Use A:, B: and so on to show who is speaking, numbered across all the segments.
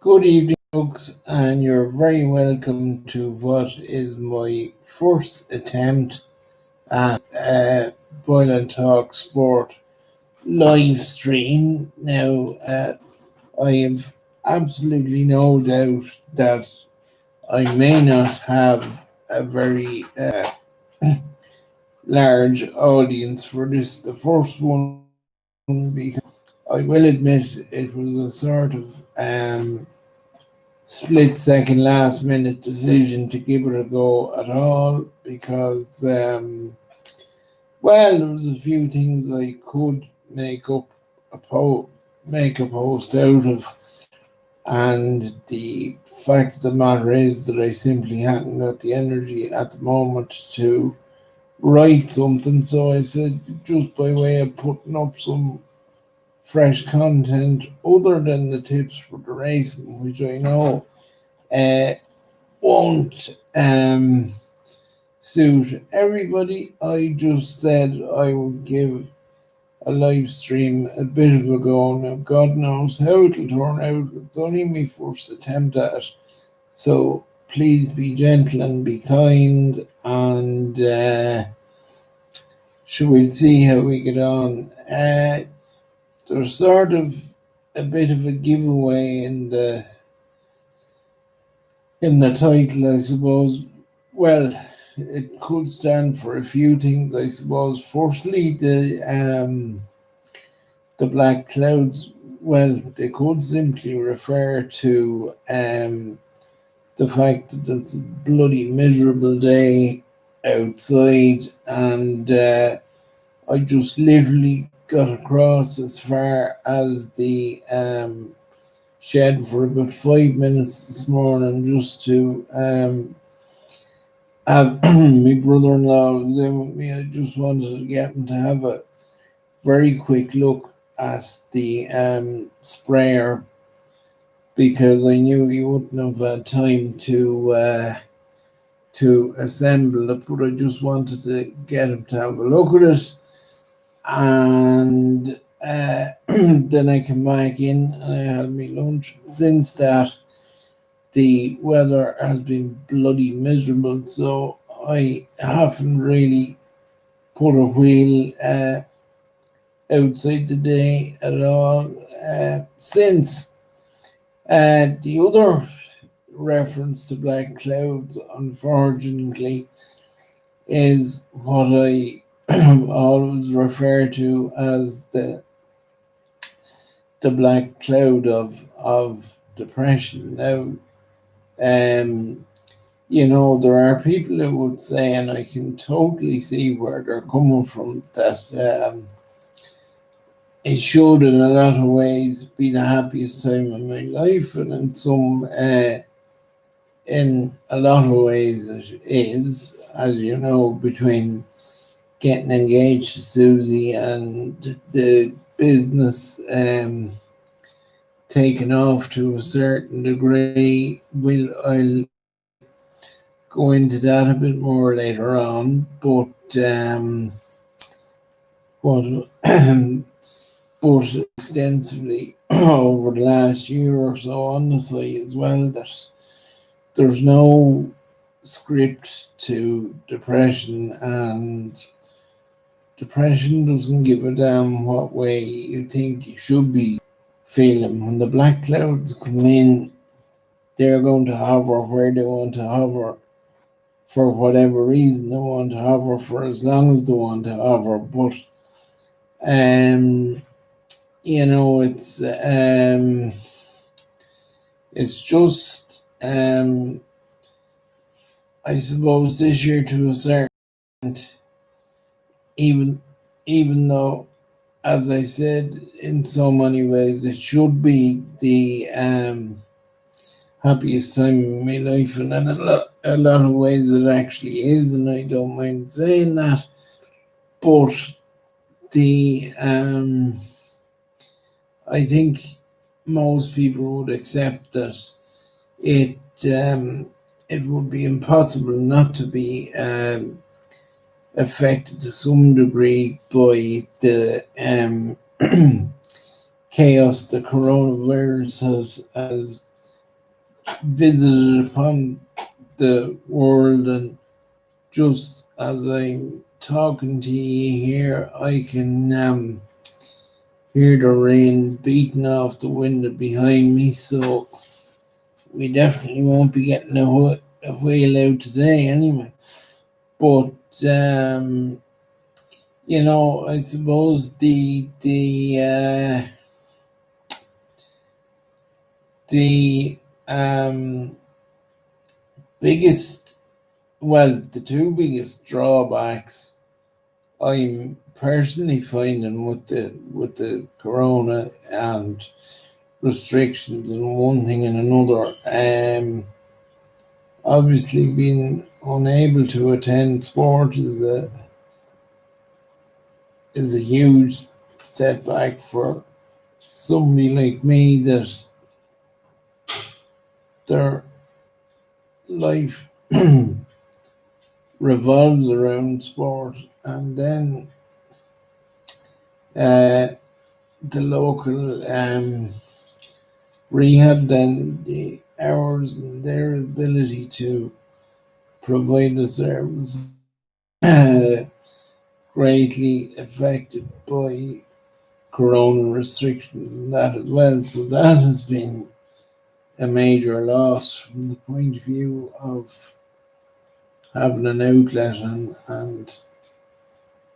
A: Good evening, folks, and you're very welcome to what is my first attempt at Boil and Talk Sport live stream. Now, I have absolutely no doubt that I may not have a very large audience for this, the first one, because I will admit it was a sort of split second last minute decision to give it a go at all because well, there was a few things I could make up make a post out of, and the fact of the matter is that I simply hadn't got the energy at the moment to write something. So I said, just by way of putting up some fresh content other than the tips for the racing, which I know uh, won't suit everybody. I just said I would give a live stream a bit of a go. Now, God knows how it'll turn out. It's only my first attempt at it. So please be gentle and be kind, and we'll see how we get on. There's sort of a bit of a giveaway in the title, I suppose. Well, it could stand for a few things, I suppose. Firstly, the black clouds. Well, they could simply refer to the fact that it's a bloody miserable day outside, and I just literally got across as far as the shed for about 5 minutes this morning just to have my brother-in-law was in with me. I just wanted to get him to have a very quick look at the sprayer because I knew he wouldn't have had time to assemble it, but I just wanted to get him to have a look at it, and then I came back in and I had my lunch. Since that, the weather has been bloody miserable, so I haven't really put a wheel outside today at all. Since the other reference to black clouds, unfortunately, is what I always refer to as the black cloud of depression. Now, there are people who would say, and I can totally see where they're coming from, that it should in a lot of ways be the happiest time of my life, and in a lot of ways it is, as you know, between getting engaged to Susie and the business taken off to a certain degree. I'll go into that a bit more later on, but what but extensively over the last year or so on the site as well, that there's no script to depression, and depression doesn't give a damn what way you think you should be feeling. When the black clouds come in, they're going to hover where they want to hover for whatever reason they want to hover for as long as they want to hover. But it's just I suppose this year to a certain extent, even though, as I said, in so many ways it should be the happiest time in my life, and in a lot of ways it actually is, and I don't mind saying that. But the I think most people would accept that it would be impossible not to be affected to some degree by the chaos the coronavirus has visited upon the world, and just as I'm talking to you here, I can hear the rain beating off the window behind me. So we definitely won't be getting a whale out today, anyway. But I suppose the biggest, well, the two biggest drawbacks I'm personally finding with the corona and restrictions and one thing and another, obviously being unable to attend sport is a huge setback for somebody like me that their life revolves around sport, and then uh, the local rehab, then the hours and their ability to provide a service uh, greatly affected by corona restrictions and that as well. So that has been a major loss from the point of view of having an outlet and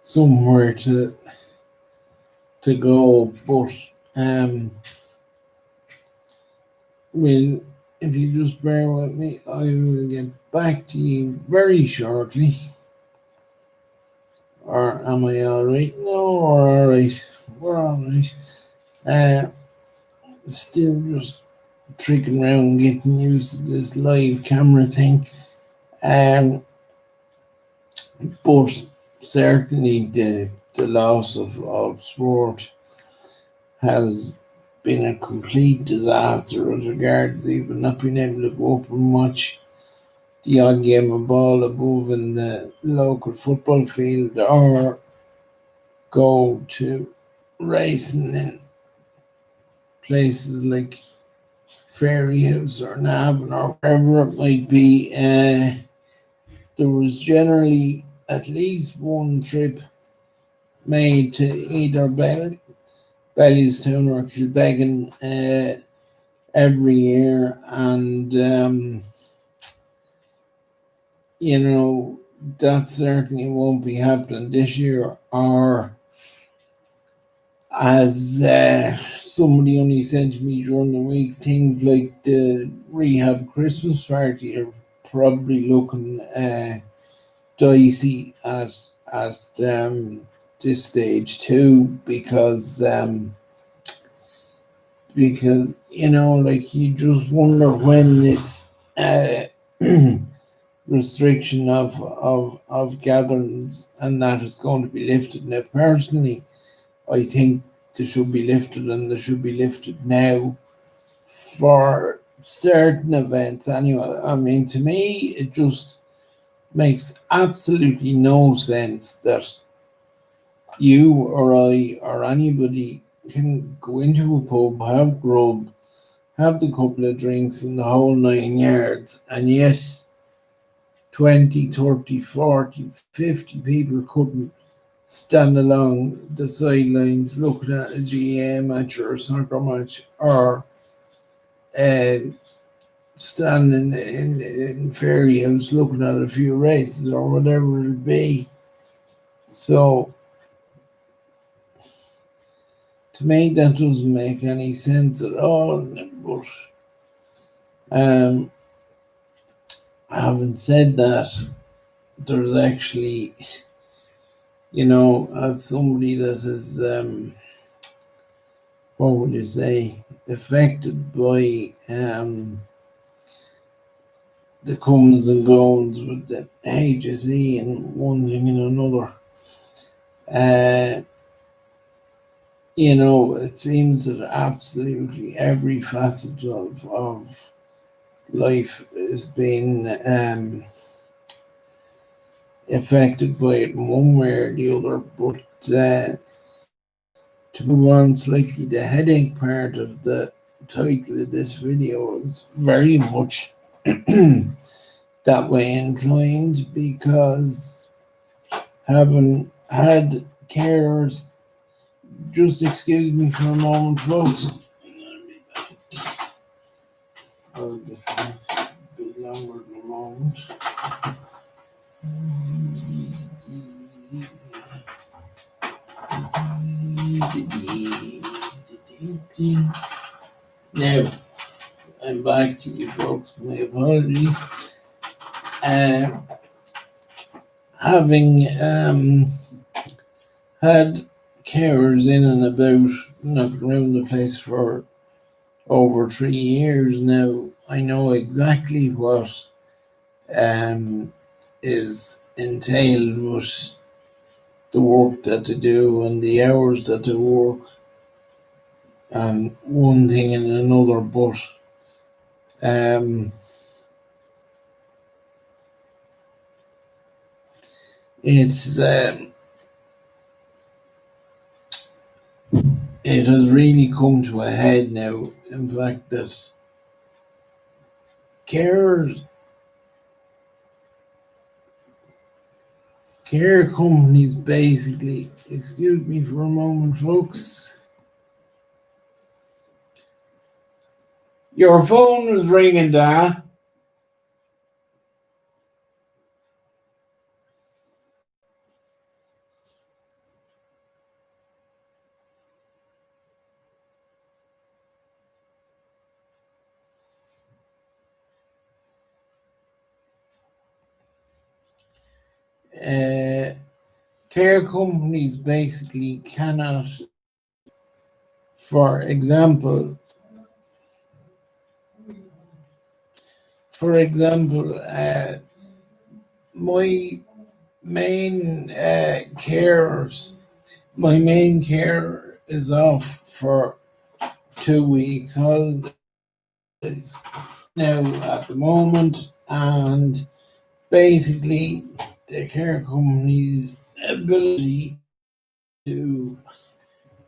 A: somewhere to go. But will if you just bear with me, I will get back to you very shortly. Or am I alright? No, we're alright. We're alright. Uh, Still just tricking around getting used to this live camera thing. Um, but certainly the loss of sport has been a complete disaster as regards even not being able to go up and watch the odd game of ball above in the local football field, or go to racing in places like Fairy House or Navan or wherever it might be. There was generally at least one trip made to either Bellewstown or Kilbeggan every year, and that certainly won't be happening this year. Or as somebody only said to me during the week, things like the rehab Christmas party are probably looking dicey at this stage too, because like you just wonder when this restriction of gatherings and that is going to be lifted. Now, personally, I think they should be lifted, and they should be lifted now for certain events. Anyway, I mean, to me, it just makes absolutely no sense that you or I or anybody can go into a pub, have grub, have the couple of drinks and the whole 9 yards, and yet 20, 30, 40, 50 people couldn't stand along the sidelines looking at a GA match or a soccer match, or uh, standing in Fairy House looking at a few races or whatever it'll be. So, to me, that doesn't make any sense at all. But having said that, there's actually, as somebody that is, what would you say, affected by the comes and goings with the HSE and one thing and another. It seems that absolutely every facet of life is being affected by it in one way or the other. But to move on slightly, the headache part of the title of this video is very much that way inclined, because having had carers, just excuse me for a moment, folks. I'll be back. A bit longer than a moment. Now, I'm back to you folks. My apologies. Having had carers in and about, knocking around the place for over 3 years now, I know exactly what is entailed with the work that they do and the hours that they work and one thing and another, but it's it has really come to a head now. In fact, that carers, care companies basically, excuse me for a moment, folks. Your phone was ringing, Dad. Care companies basically cannot, for example, my main carers, my main carer is off for 2 weeks holidays now at the moment, and basically the care company's ability to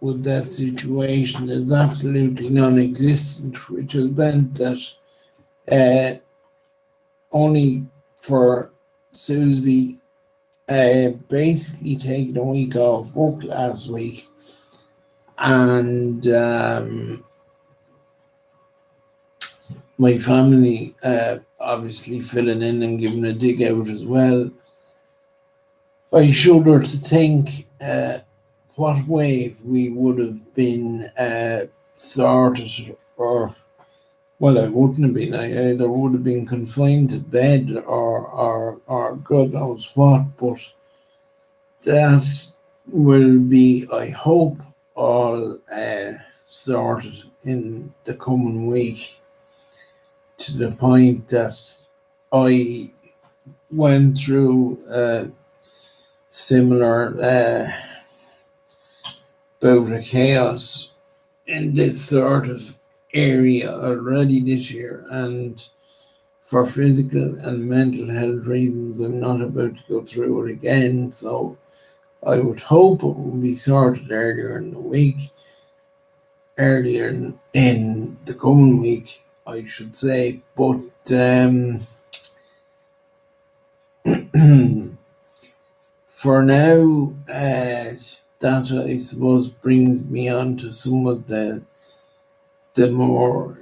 A: with that situation is absolutely non-existent, which has meant that only for Susie basically taking a week off work last week, and my family obviously filling in and giving a dig out as well. I shudder to think what way we would have been sorted, or well, I wouldn't have been. I either would have been confined to bed or God knows what, but that will be, I hope, all sorted in the coming week, to the point that I went through a similar bout of chaos in this sort of area already this year, and for physical and mental health reasons, I'm not about to go through it again. So I would hope it will be sorted earlier in the week, earlier in the coming week, I should say. But for now, that I suppose brings me on to some of the more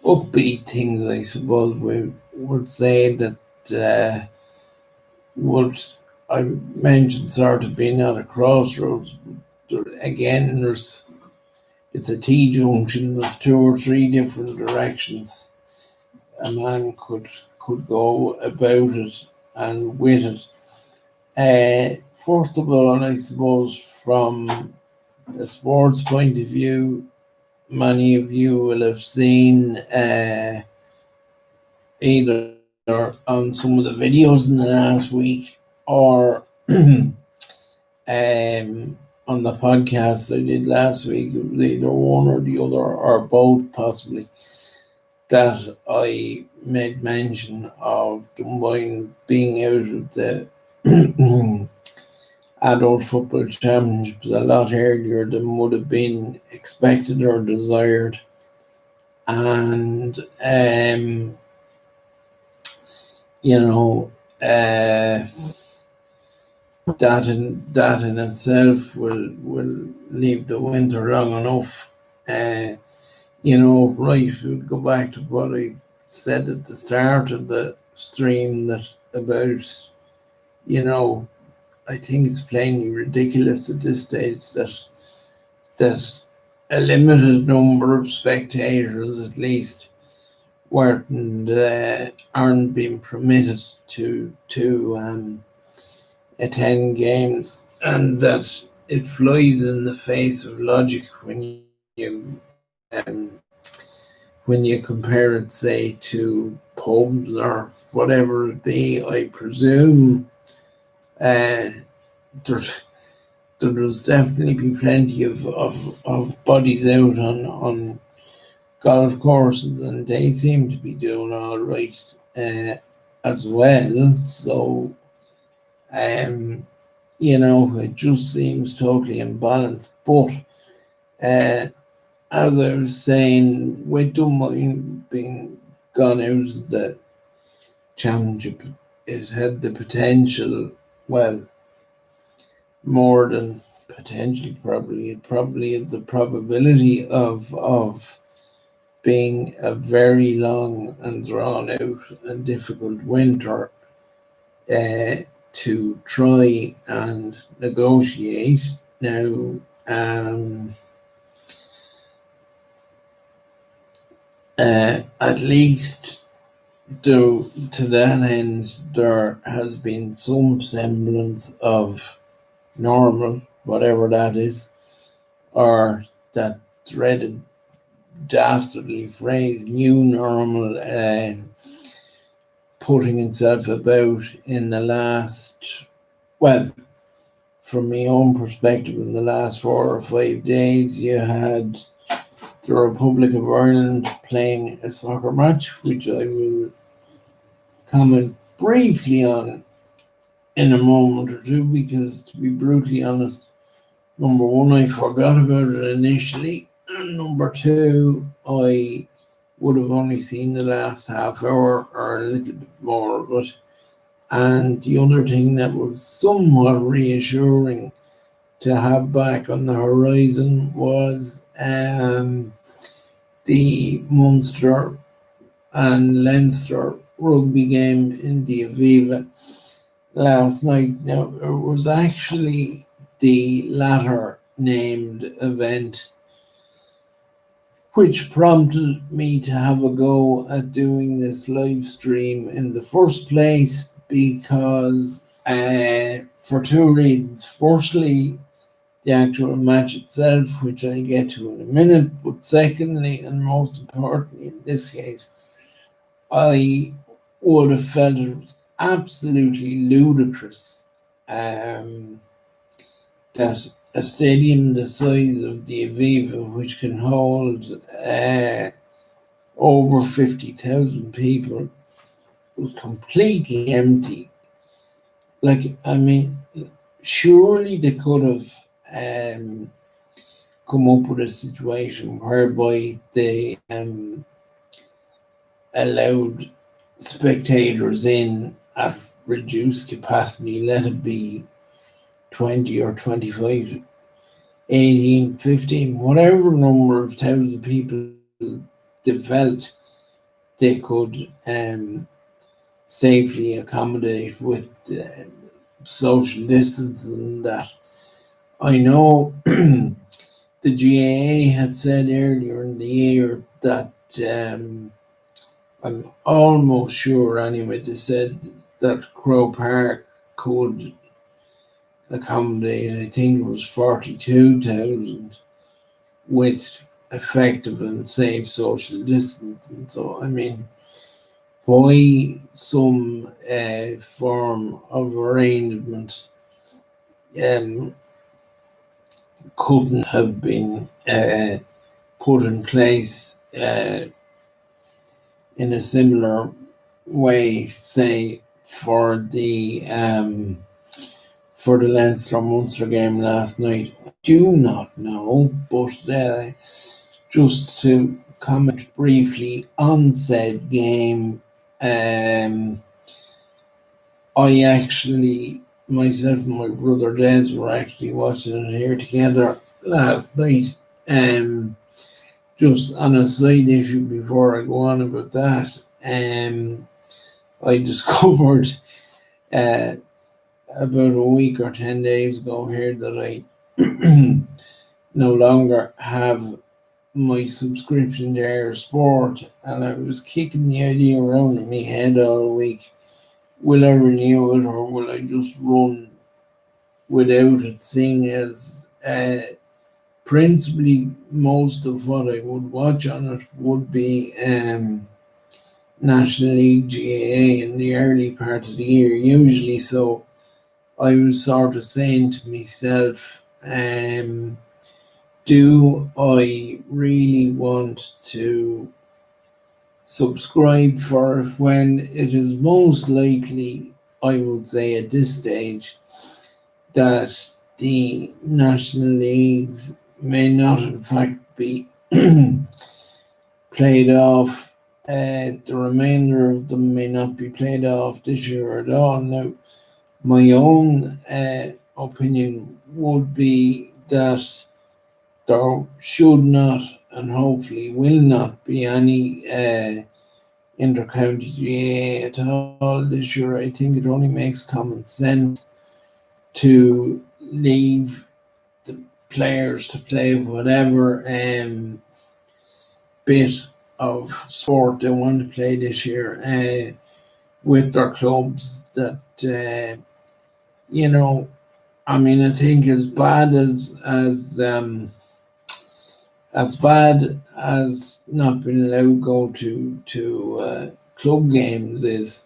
A: upbeat things, I suppose we would say, that what I mentioned sort of being at a crossroads. Again, it's a T-junction. There's 2 or 3 different directions a man could go about it and with it. First of all, I suppose from a sports point of view, many of you will have seen either on some of the videos in the last week or on the podcast I did last week, it was either one or the other or both possibly, that I made mention of Dunboyne being out of the adult football championships a lot earlier than would have been expected or desired. And, you know, that in itself will leave the winter long enough. Right, we'll go back to what I said at the start of the stream that about, you know, I think it's plainly ridiculous at this stage that a limited number of spectators, at least, aren't being permitted to attend games, and that it flies in the face of logic um, when you compare it, say, to pubs or whatever it be. I presume uh, there's there's definitely be plenty of bodies out on golf courses, and they seem to be doing all right as well. So, um, it just seems totally imbalanced. But uh, as I was saying, with Dunmoy being gone out of the championship, it had the potential, well, more than potentially, probably, it probably had the probability of being a very long and drawn out and difficult winter uh, to try and negotiate. Now, at least to that end, there has been some semblance of normal, whatever that is, or that dreaded, dastardly phrase, new normal, putting itself about in the last, well, from my own perspective, in the last 4 or 5 days. You had the Republic of Ireland playing a soccer match, which I will comment briefly on in a moment or two, because, to be brutally honest, number one, I forgot about it initially, and number two, I would have only seen the last half hour or a little bit more of it. And the other thing that was somewhat reassuring to have back on the horizon was the Munster and Leinster rugby game in the Aviva last night. Now, it was actually the latter named event which prompted me to have a go at doing this live stream in the first place, because for two reasons. Firstly, the actual match itself, which I'll get to in a minute, but secondly, and most importantly in this case, I would have felt it was absolutely ludicrous that a stadium the size of the Aviva, which can hold over 50,000 people, was completely empty. Like, I mean, surely they could have come up with a situation whereby they allowed spectators in at reduced capacity, let it be 20 or 25, 18, 15, whatever number of thousand people they felt they could safely accommodate with social distance and that. I know the GAA had said earlier in the year that I'm almost sure anyway, they said that Crow Park could accommodate, I think it was 42,000 with effective and safe social distance. And so, I mean, why some form of arrangement couldn't have been put in place in a similar way, say, for the Leinster-Munster game last night? I do not know, but just to comment briefly on said game, I actually, myself and my brother Des were actually watching it here together last night. Just on a side issue before I go on about that, I discovered uh, about a week or 10 days ago here that I no longer have my subscription to Air Sport, and I was kicking the idea around in my head all week. Will I renew it or will I just run without it, seeing as principally most of what I would watch on it would be National League GAA in the early part of the year usually. So I was sort of saying to myself, do I really want to subscribe for it when it is most likely, I would say at this stage, that the national leagues may not in fact be played off. The remainder of them may not be played off this year at all. Now, my own opinion would be that there should not and hopefully will not be any inter-county GAA at all this year. I think it only makes common sense to leave the players to play whatever bit of sport they want to play this year with their clubs. That you know, I mean, I think as bad as not being allowed to go to club games is,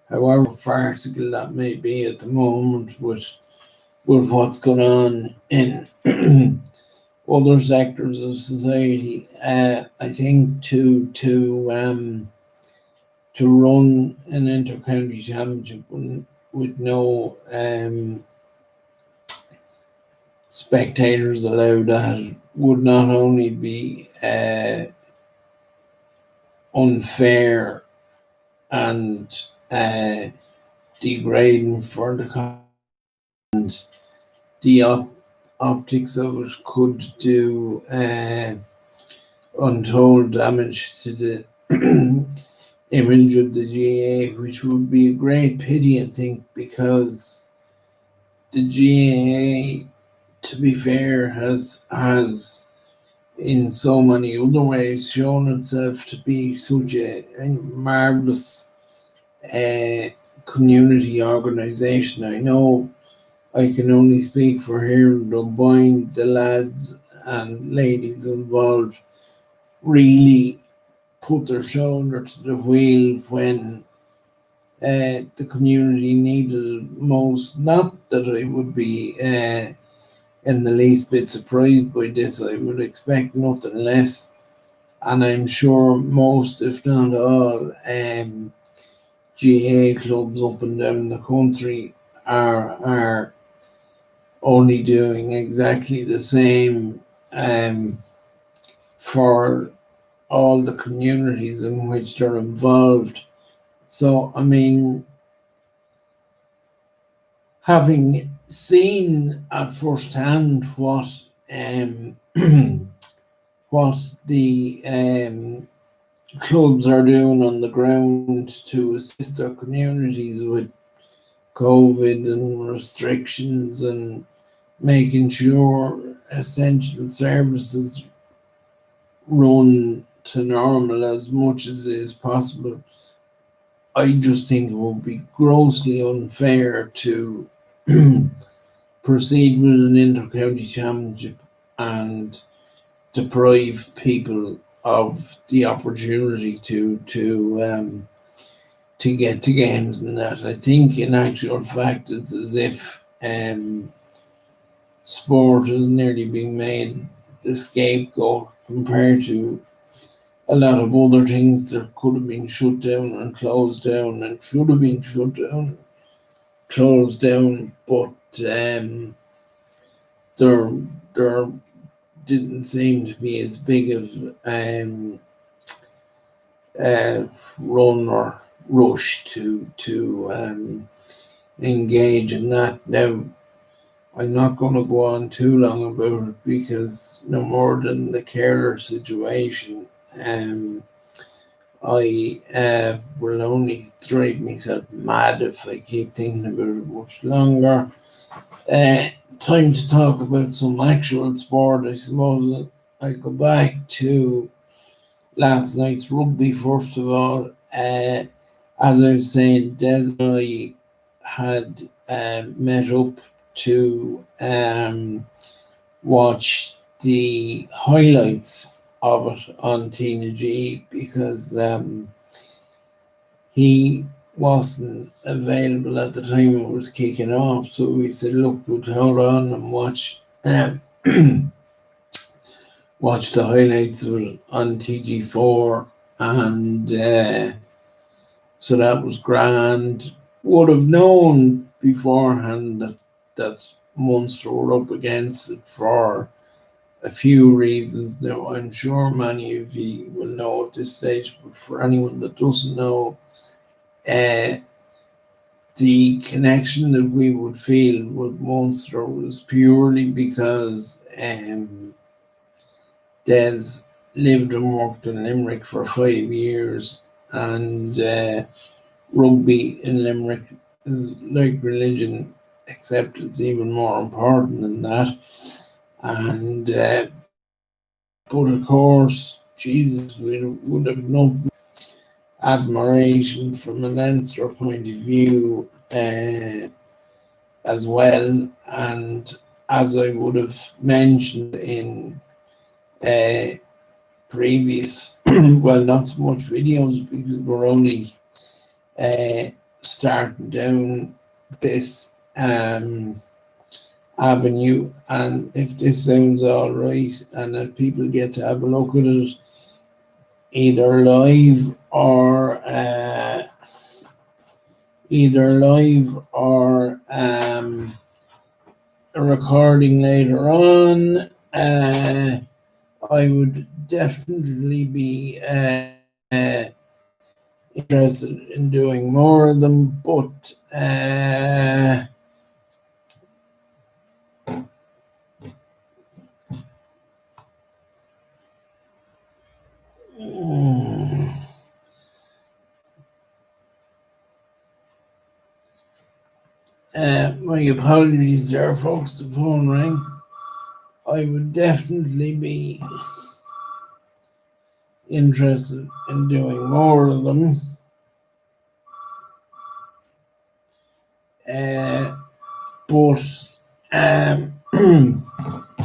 A: however farcical that may be at the moment with what's going on in other sectors of society. I think to run an inter-county championship with no spectators allowed, that would not only be unfair and degrading for and the optics of it could do untold damage to the image of the GAA, which would be a great pity, I think, because the GAA, to be fair, has in so many other ways shown itself to be such a marvelous community organisation. I know I can only speak for here in Dunboyne. The lads and ladies involved really put their shoulder to the wheel when the community needed it most. Not that I would be in the least bit surprised by this. I would expect nothing less. And I'm sure most, if not all, GA clubs up and down the country are only doing exactly the same for all the communities in which they're involved. So, I mean, having seen at first hand what the clubs are doing on the ground to assist their communities with COVID and restrictions and making sure essential services run to normal as much as is possible, I just think it would be grossly unfair to proceed with an inter-county championship and deprive people of the opportunity to get to games and that. I think in actual fact it's as if sport is nearly being made the scapegoat compared to a lot of other things that could have been shut down and closed down and should have been shut down, closed down, but um, there there didn't seem to be as big of uh, run or rush to engage in that. Now, I'm not going to go on too long about it because no more than the carer situation. Um, I will only drive myself mad if I keep thinking about it much longer. Uh, Time to talk about some actual sport, I suppose. I'll go back to last night's rugby first of all. As I was saying, Des and I had met up to watch the highlights of it on Tina G because he wasn't available at the time it was kicking off. So we said, look, we'll hold on and watch watch the highlights of it on TG4, and so that was grand. Would have known beforehand that Munster were up against it for a few reasons. Now, I'm sure many of you will know at this stage, but for anyone that doesn't know, uh, the connection that we would feel with Munster was purely because Des lived and worked in Limerick for 5 years, and rugby in Limerick is like religion, except it's even more important than that. And but of course, Jesus, we would have enough admiration from a Leinster point of view as well. And as I would have mentioned in previous, well, not so much videos because we're only starting down this avenue. And if this sounds all right, and if people get to have a look at it, either live or a recording later on, I would definitely be interested in doing more of them, but my apologies there, folks. The phone rang. I would definitely be interested in doing more of them. But as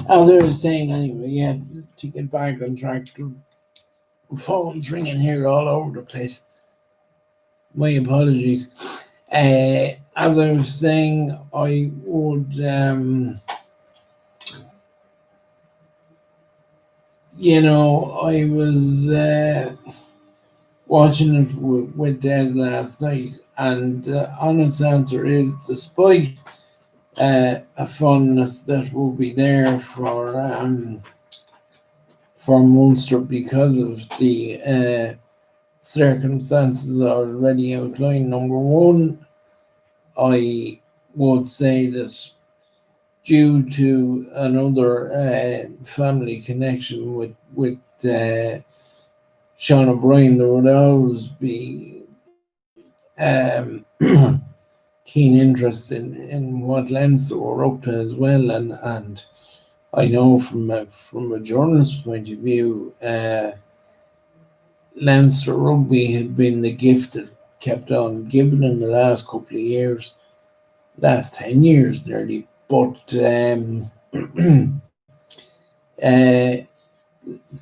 A: I was saying anyway, yeah, to get back on track, the phone's ringing here all over the place. My apologies. As I was saying, I would, I was watching it with Des last night, and the honest answer is, despite a fondness that will be there for Munster because of the circumstances already outlined. Number one, I would say that due to another family connection with Sean O'Brien, there would always be keen interest in what Leinster were up to as well, and I know from a journalist's point of view, Leinster rugby had been the gift that kept on giving in the last couple of years, last 10 years nearly. But uh,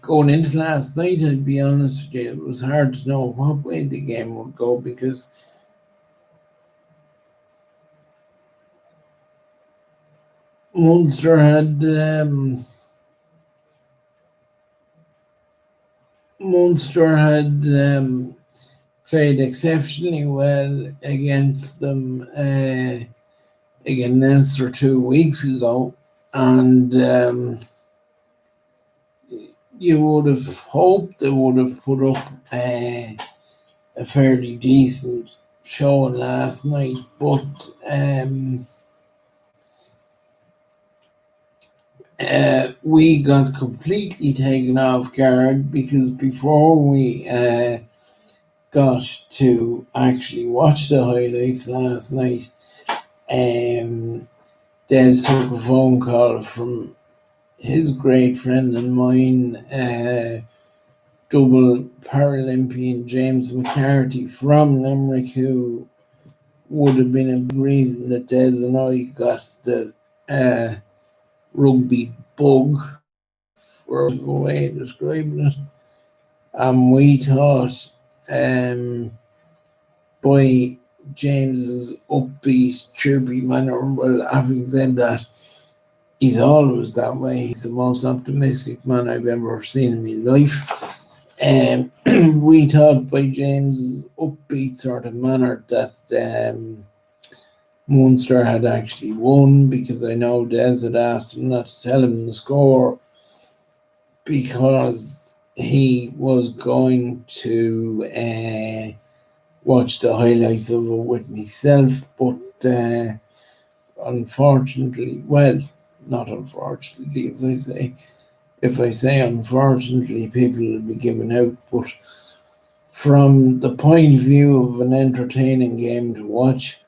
A: going into last night, I'd be honest with you, it was hard to know what way the game would go because Munster had played exceptionally well against them again Leinster 2 weeks ago, and you would have hoped they would have put up a fairly decent showing last night, but we got completely taken off guard because before we got to actually watch the highlights last night, Des took a phone call from his great friend and mine, double Paralympian James McCarthy from Limerick, who would have been a big reason that Des and I got the rugby bug, for a way of describing it. And we thought, by James's upbeat, chirpy manner, well, having said that, he's always that way. He's the most optimistic man I've ever seen in my life. We thought by James's upbeat sort of manner that Munster had actually won, because I know Des had asked him not to tell him the score because he was going to watch the highlights of it with myself, but unfortunately, well, not unfortunately, if I say unfortunately, people will be giving out, but from the point of view of an entertaining game to watch,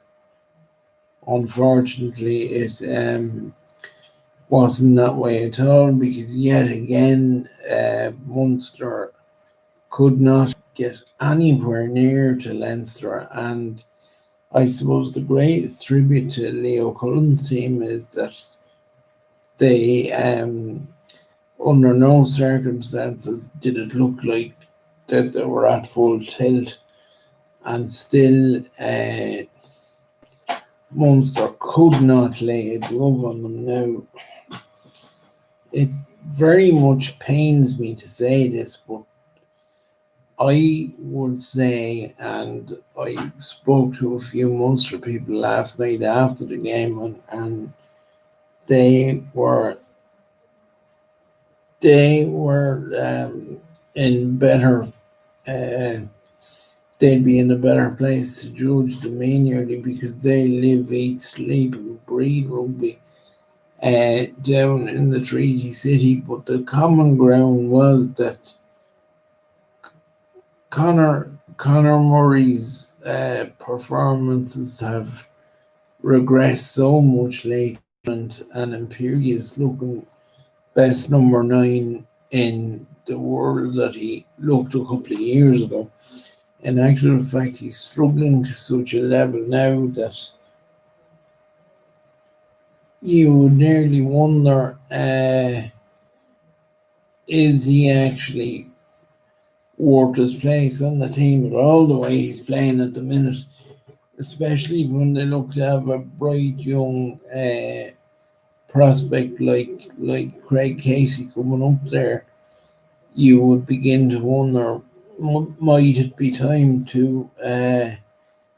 A: unfortunately, it wasn't that way at all, because yet again, Munster could not get anywhere near to Leinster. And I suppose the greatest tribute to Leo Cullen's team is that they, under no circumstances did it look like that they were at full tilt, and still Munster could not lay a glove on them. Now, it very much pains me to say this, but I would say, and I spoke to a few Munster people last night after the game, and they were in better. They'd be in a better place to judge than me nearly, because they live, eat, sleep, and breathe rugby down in the Treaty City. But the common ground was that Conor Murray's performances have regressed so much lately, and Imperious looking best number 9 in the world that he looked a couple of years ago. In actual fact, he's struggling to such a level now that you would nearly wonder, is he actually worth his place on the team at all, the way he's playing at the minute, especially when they look to have a bright young prospect like Craig Casey coming up there. You would begin to wonder, might it be time to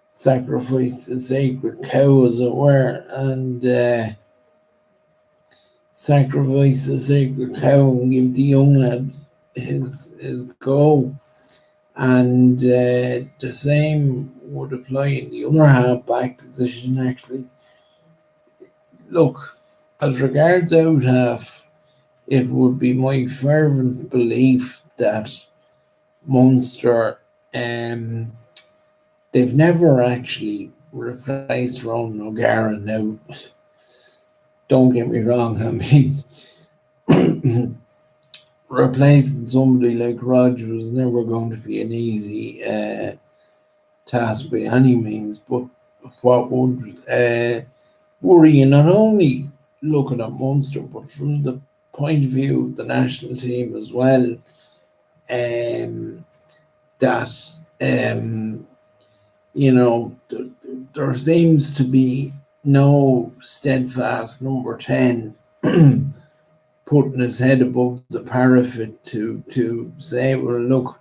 A: sacrifice the sacred cow, as it were, and sacrifice the sacred cow and give the young lad his go. And the same would apply in the other half-back position, actually. Look, as regards out half, it would be my fervent belief that Munster, they've never actually replaced Ronan O'Gara. Now, don't get me wrong, I mean, replacing somebody like Rog was never going to be an easy task by any means, but what would worry you, not only looking at Munster, but from the point of view of the national team as well, that there seems to be no steadfast number 10 putting his head above the parapet to say, well, look,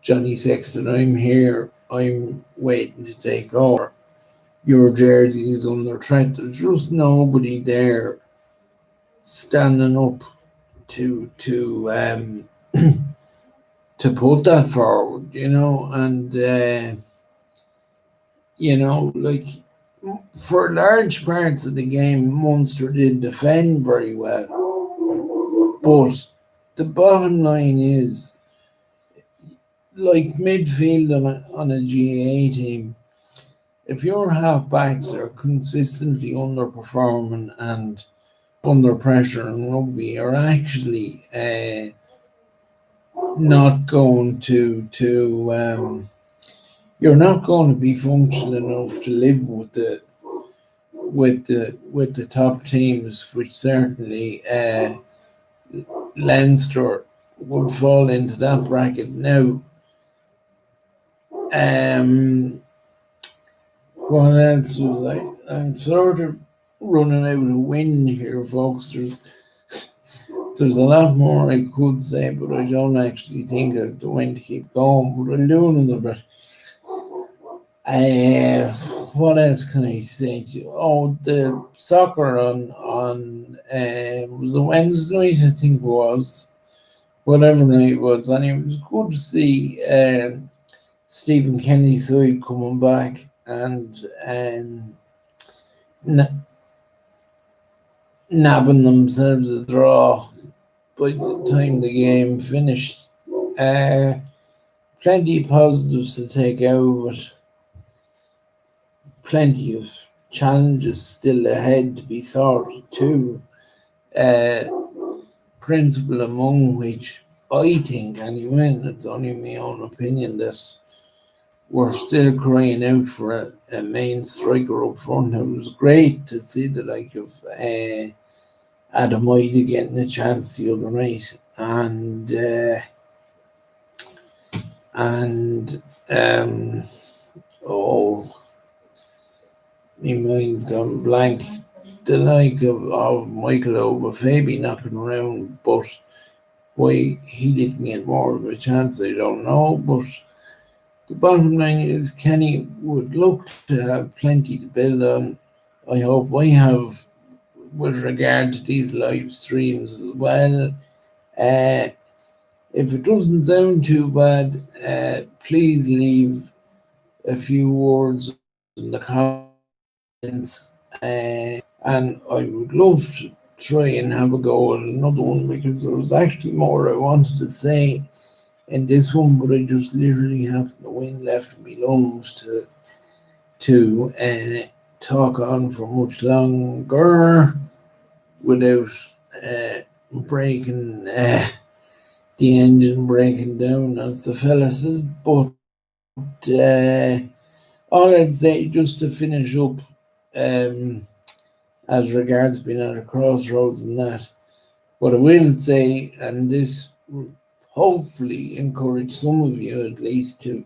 A: Johnny Sexton, I'm here, I'm waiting to take over. your jersey is under threat. There's just nobody there standing up to to put that forward, and like for large parts of the game, Munster did defend very well, but the bottom line is, like midfield on a GA team, if your halfbacks are consistently underperforming and under pressure in rugby, you're actually not going to you're not going to be functional enough to live with the top teams, which certainly Leinster would fall into that bracket. Now, what else was I'm sort of running out of wind here, folks. There's a lot more I could say, but I don't actually think I've the wind to keep going. But I'll do another bit. What else can I say to you? Oh, the soccer on was a Wednesday night, I think it was. Whatever night it was, and it was good to see Stephen Kennedy's side coming back and nabbing themselves a draw by the time the game finished. Plenty of positives to take out, but plenty of challenges still ahead to be sorted too. Principal among which I think, anyway, and it's only my own opinion, that we're still crying out for a main striker up front. It was great to see the like of Adam Ida getting a chance the other night, and oh, my mind's gone blank. The like of Michael Obafemi knocking around, but why he didn't get more of a chance, I don't know. But the bottom line is Kenny would look to have plenty to build on. I hope I have with regard to these live streams as well. If it doesn't sound too bad, please leave a few words in the comments. And I would love to try and have a go at another one, because there was actually more I wanted to say in this one, but I just literally have the wind left in my lungs to talk on for much longer without breaking the engine breaking down, as the fella says. But all I'd say, just to finish up, as regards being at a crossroads and that, what I will say, and this will hopefully encourage some of you at least to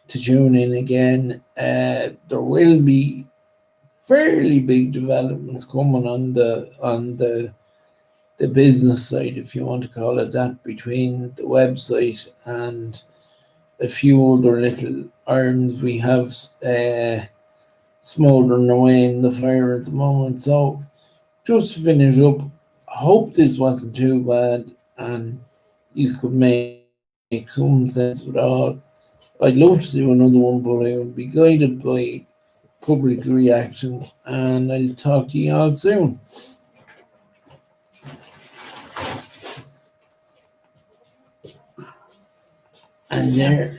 A: tune in again, there will be fairly big developments coming on the business side, if you want to call it that, between the website and a few other little irons we have smouldering away in the fire at the moment. So just to finish up, I hope this wasn't too bad and you could make some sense of it all. I'd love to do another one, but I would be guided by public reaction, and I'll talk to you all soon. And there.